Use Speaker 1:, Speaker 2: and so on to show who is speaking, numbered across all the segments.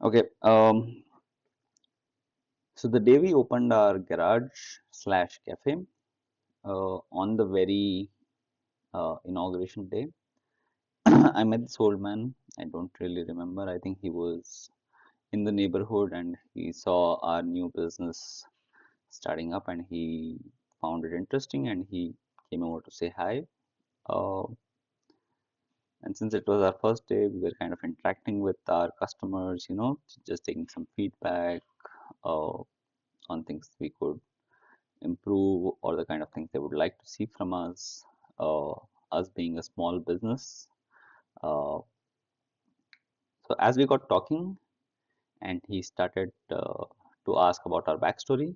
Speaker 1: Okay. So the day we opened our garage slash cafe, on the very inauguration day, I met this old man. I don't really remember. I think he was in the neighborhood and he saw our new business starting up and he found it interesting and he came over to say hi. Uh, and since it was our first day, we were kind of interacting with our customers, just taking some feedback uh, on things we could improve or the kind of things they would like to see from us. Uh, us being a small business. Uh, so as we got talking and he started to ask about our backstory,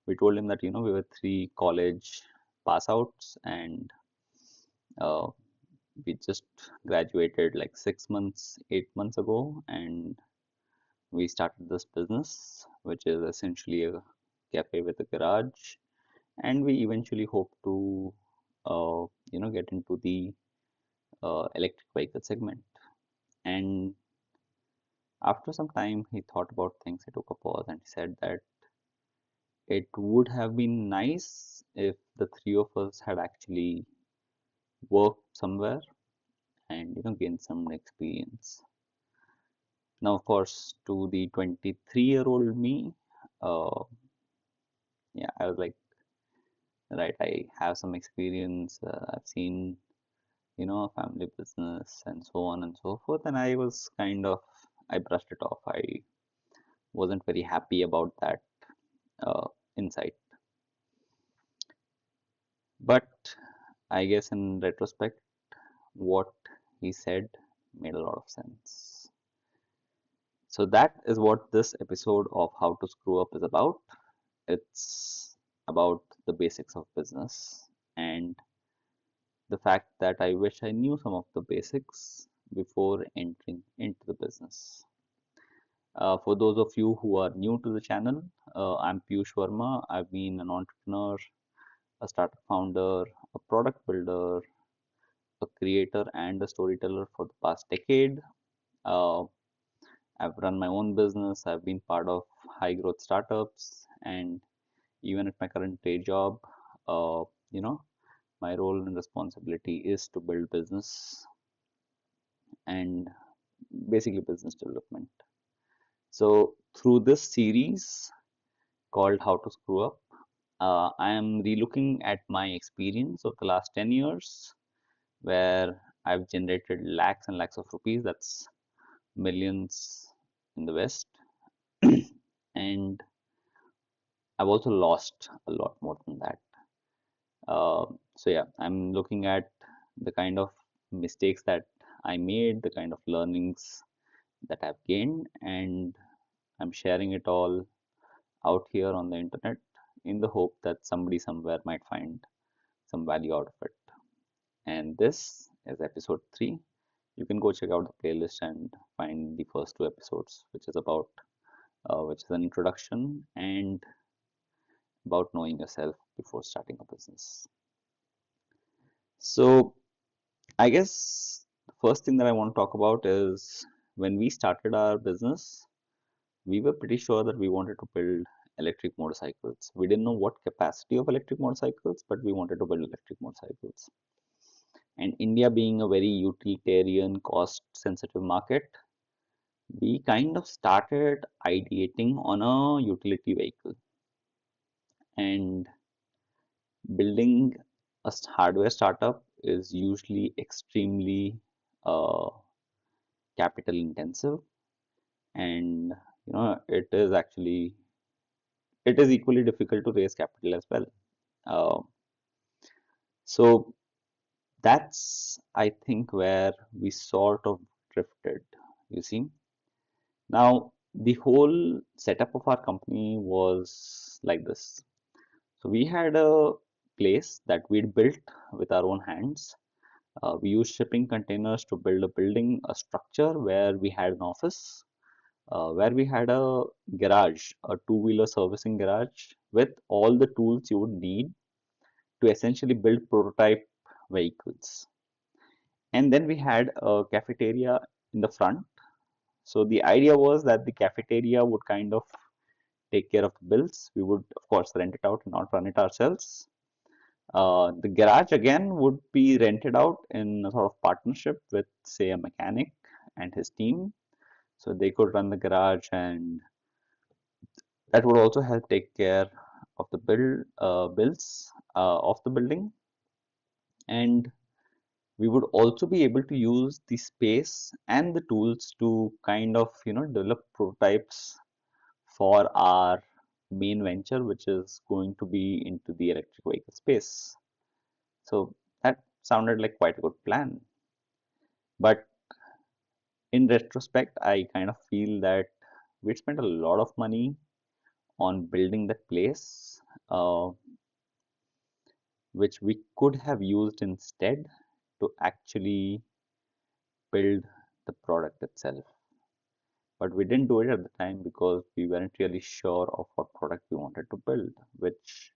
Speaker 1: we told him that we were three college pass outs and uh, we just graduated like 6 months, 8 months ago, and we started this business, which is essentially a cafe with a garage, and we eventually hope to get into the electric vehicle segment. And after some time, he thought about things. He took a pause and he said that it would have been nice if the three of us had actually worked somewhere and gained some experience. Now, of course, to the 23-year-old me, uh, yeah, I was like, right, I have some experience. I've seen a family business and so on and so forth. And I was kind of, I brushed it off. I wasn't very happy about that insight. But I guess in retrospect, what he said made a lot of sense. So that is what this episode of How to Screw Up is about. It's about the basics of business and the fact that I wish I knew some of the basics before entering into the business. For those of you who are new to the channel, I'm Piyush Verma. I've been an entrepreneur, a startup founder, a product builder, a creator, and a storyteller for the past decade. Uh, I've run my own business. I've been part of high growth startups, and even at my current day job, uh, you know, my role and responsibility is to build business and basically business development. So through this series called How to Screw Up, I am relooking at my experience of the last 10 years where I've generated lakhs and lakhs of rupees, that's millions in the West, and I've also lost a lot more than that. So yeah, I'm looking at the kind of mistakes that I made, the kind of learnings that I've gained, and I'm sharing it all out here on the internet in the hope that somebody somewhere might find some value out of it. And this is episode 3. You can go check out the playlist and find the first two episodes, which is an introduction and about knowing yourself before starting a business. So, I guess the first thing that I want to talk about is when we started our business, we were pretty sure that we wanted to build electric motorcycles. We didn't know what capacity of electric motorcycles, but we wanted to build electric motorcycles. And India being a very utilitarian, cost sensitive market, we kind of started ideating on a utility vehicle and building a hardware startup is usually extremely uh, capital intensive, and it is equally difficult to raise capital as well. uh, so that's, I think, where we sort of drifted, you see. Now the whole setup of our company was like this. So we had a place that we'd built with our own hands. We used shipping containers to build a building, a structure where we had an office, where we had a garage, a two-wheeler servicing garage with all the tools you would need to essentially build prototype vehicles. And then we had a cafeteria in the front So the idea was that the cafeteria would kind of take care of the bills. We would, of course, rent it out and not run it ourselves. The garage again would be rented out in a sort of partnership with, say, a mechanic and his team. So they could run the garage, and that would also help take care of the bills of the building. And we would also be able to use the space and the tools to kind of, develop prototypes for our main venture, which is going to be into the electric vehicle space. So that sounded like quite a good plan. But in retrospect, I kind of feel that we'd spent a lot of money on building that place, which we could have used instead to actually build the product itself. But we didn't do it at the time because we weren't really sure of what product we wanted to build, which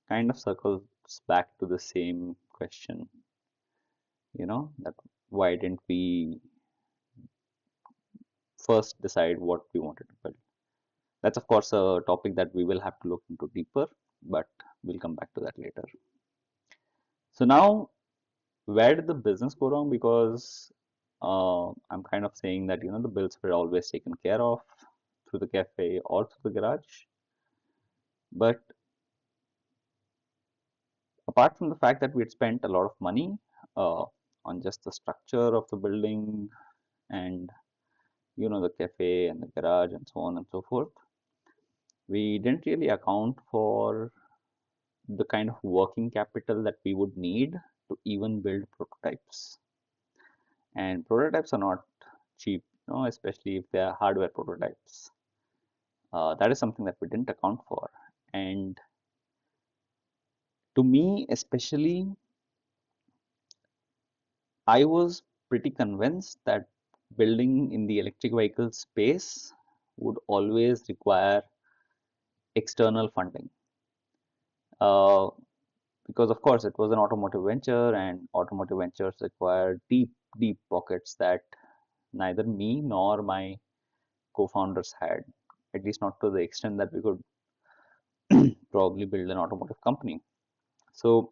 Speaker 1: kind of circles back to the same question, that why didn't we first decide what we wanted to build? That's of course a topic that we will have to look into deeper, but we'll come back to that later. So now, where did the business go wrong? Because I'm kind of saying that the bills were always taken care of through the cafe or through the garage, but apart from the fact that we had spent a lot of money uh, on just the structure of the building and the cafe and the garage and so on and so forth, we didn't really account for the kind of working capital that we would need to even build prototypes. And prototypes are not cheap, especially if they are hardware prototypes. That is something that we didn't account for. And to me, especially, I was pretty convinced that building in the electric vehicle space would always require external funding. Uh, because of course it was an automotive venture, and automotive ventures require deep, deep pockets that neither me nor my co-founders had, at least not to the extent that we could probably build an automotive company. So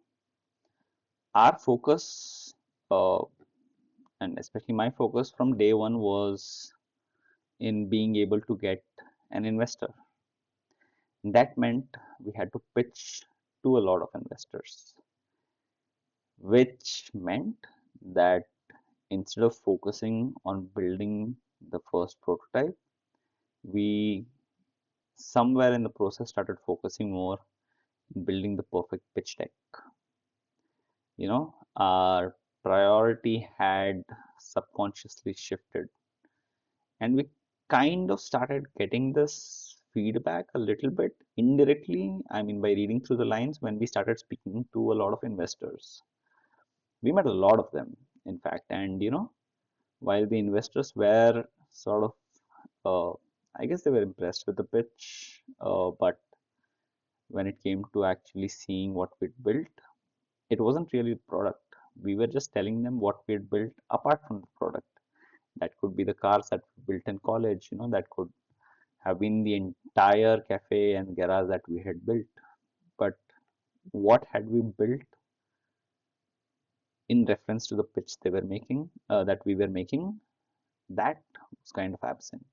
Speaker 1: our focus, uh, and especially my focus from day one, was in being able to get an investor. That meant we had to pitch to a lot of investors, which meant that instead of focusing on building the first prototype, we somewhere in the process started focusing more on building the perfect pitch deck. Our priority had subconsciously shifted, and we kind of started getting this feedback a little bit indirectly. I mean, by reading through the lines when we started speaking to a lot of investors. We met a lot of them, in fact, and while the investors were sort of, uh, I guess they were impressed with the pitch, but when it came to actually seeing what we'd built, it wasn't really the product. We were just telling them what we had built apart from the product. That could be the cars that we built in college, that could have been the entire cafe and garage that we had built. But what had we built in reference to the pitch they were making, that we were making, that was kind of absent.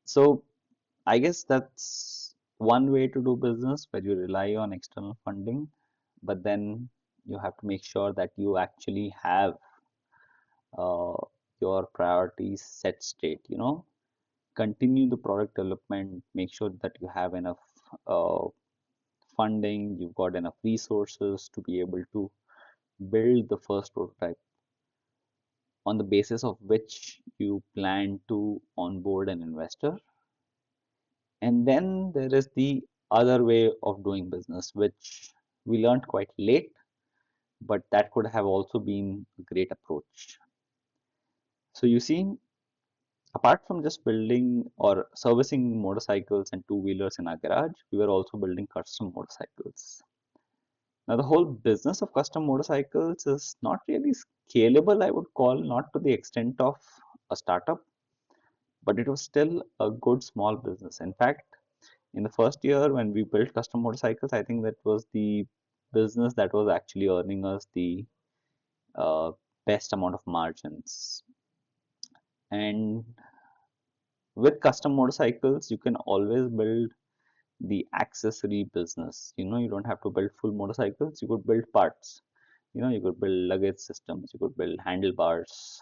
Speaker 1: So I guess that's one way to do business where you rely on external funding, but then you have to make sure that you actually have uh, your priorities set straight. Continue the product development, make sure that you have enough uh, funding, you've got enough resources to be able to build the first prototype on the basis of which you plan to onboard an investor. And then there is the other way of doing business, which we learned quite late, but that could have also been a great approach. So you see, apart from just building or servicing motorcycles and two-wheelers in our garage, we were also building custom motorcycles. Now, the whole business of custom motorcycles is not really scalable, I would call, not to the extent of a startup, but it was still a good small business. In fact, in the first year when we built custom motorcycles, I think that was the business that was actually earning us the uh, best amount of margins. And with custom motorcycles, you can always build the accessory business. You don't have to build full motorcycles, you could build parts. You could build luggage systems, you could build handlebars,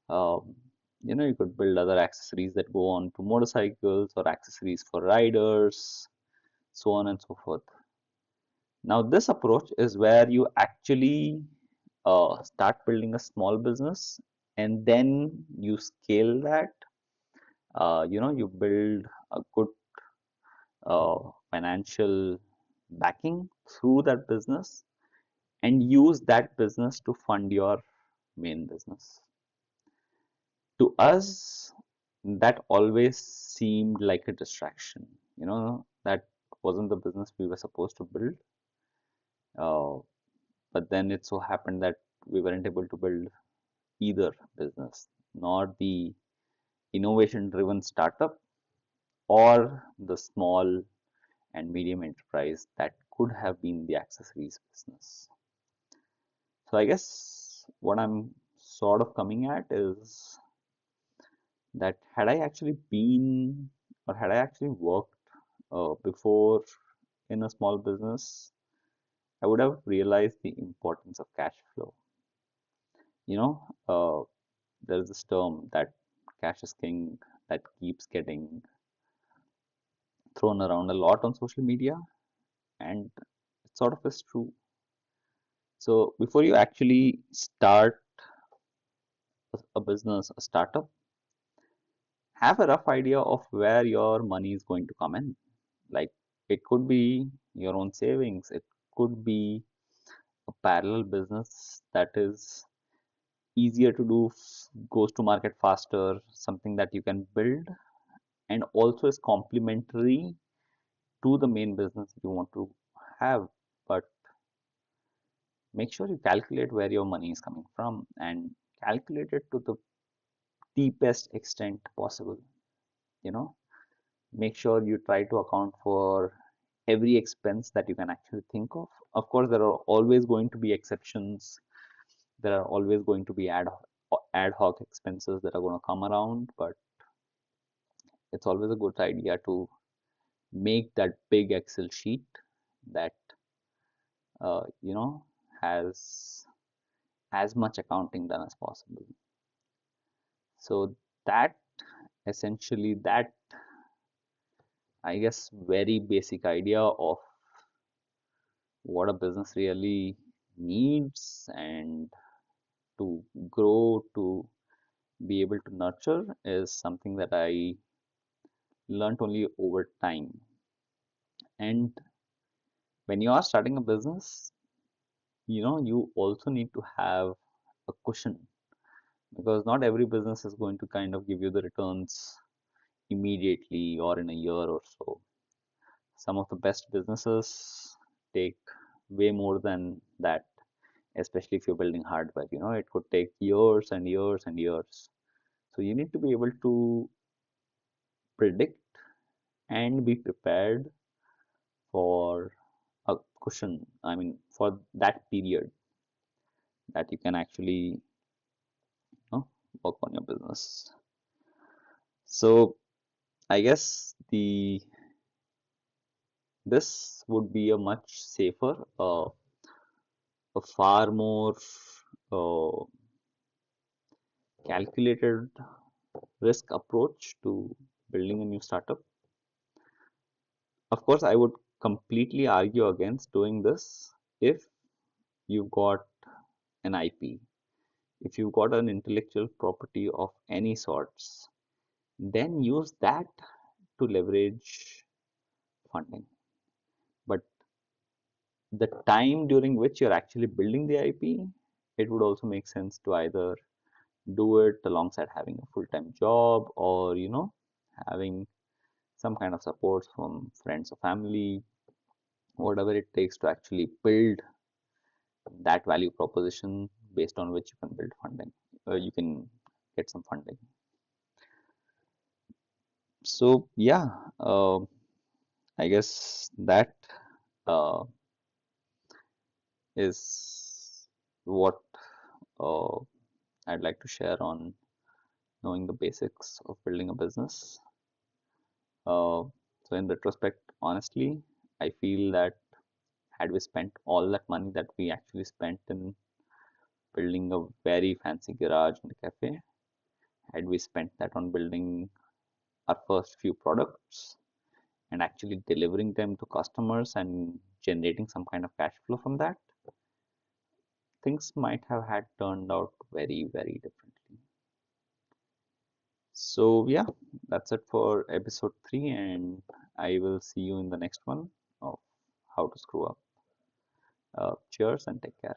Speaker 1: um, you could build other accessories that go on to motorcycles or accessories for riders, so on and so forth. Now, this approach is where you actually start building a small business and then you scale that. You build a good financial backing through that business and use that business to fund your main business. To us, that always seemed like a distraction. That wasn't the business we were supposed to build. Uh, but then it so happened that we weren't able to build either business, nor the innovation driven startup or the small and medium enterprise that could have been the accessories business. So I guess what I'm sort of coming at is that had I actually been or had I actually worked before in a small business, I would have realized the importance of cash flow. You know, uh, there's this term that cash is king that keeps getting thrown around a lot on social media, and it sort of is true. So before you actually start a business, a startup, have a rough idea of where your money is going to come in. Like it could be your own savings, it could be a parallel business that is easier to do, goes to market faster, something that you can build and also is complementary to the main business you want to have. But make sure you calculate where your money is coming from and calculate it to the deepest extent possible. You know, make sure you try to account for every expense that you can actually think of. Of course, there are always going to be exceptions. There are always going to be ad hoc expenses that are going to come around, but it's always a good idea to make that big Excel sheet that uh, you know has as much accounting done as possible. So that essentially that I guess very basic idea of what a business really needs and to grow, to be able to nurture is something that I learned only over time. And when you are starting a business, you also need to have a cushion because not every business is going to kind of give you the returns immediately or in a year or so. Some of the best businesses take way more than that, especially if you're building hardware. It could take years and years and years. So you need to be able to predict and be prepared for a cushion. I mean, for that period that you can actually work on your business. So I guess the this would be a much safer, a far more uh, calculated risk approach to building a new startup. Of course, I would completely argue against doing this if you've got an IP, if you've got an intellectual property of any sorts, then use that to leverage funding. But the time during which you're actually building the IP, it would also make sense to either do it alongside having a full-time job or, having some kind of support from friends or family, whatever it takes to actually build that value proposition based on which you can build funding. You can get some funding. So yeah, I guess that uh, is what uh, I'd like to share on knowing the basics of building a business. So in retrospect, honestly, I feel that had we spent all that money that we actually spent in building a very fancy garage and a cafe, had we spent that on building our first few products and actually delivering them to customers and generating some kind of cash flow from that, things might have had turned out very, very differently. So yeah, that's it for episode 3, and I will see you in the next one of how to screw up. Cheers and take care.